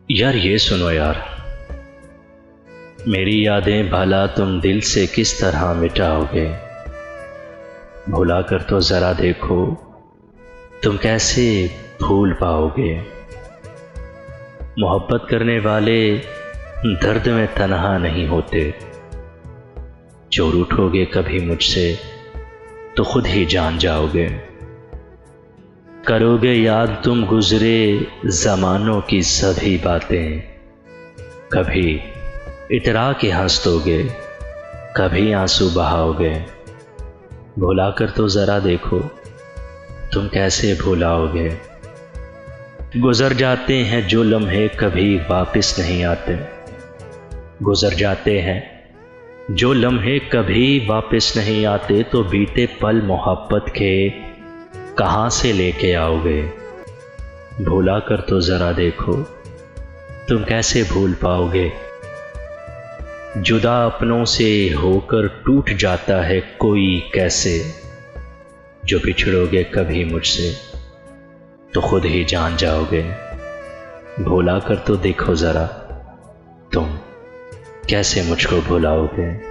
यार ये सुनो यार, मेरी यादें भला तुम दिल से किस तरह मिटाओगे। भुला कर तो ज़रा देखो, तुम कैसे भूल पाओगे। मोहब्बत करने वाले दर्द में तन्हा नहीं होते। जो रूठोगे कभी मुझसे तो खुद ही जान जाओगे। करोगे याद तुम गुजरे ज़मानों की सभी बातें। कभी इतरा के हंस दोगे, कभी आंसू बहाओगे। भुला कर तो ज़रा देखो, तुम कैसे भुलाओगे। गुजर जाते हैं जो लम्हे कभी वापस नहीं आते। गुजर जाते हैं जो लम्हे कभी वापस नहीं आते, तो बीते पल मोहब्बत के कहाँ से लेके आओगे। भुला कर तो ज़रा देखो, तुम कैसे भूल पाओगे। जुदा अपनों से होकर टूट जाता है कोई कैसे। जो बिछड़ोगे कभी मुझसे तो खुद ही जान जाओगे। भुला कर तो देखो ज़रा, तुम कैसे मुझको भुलाओगे।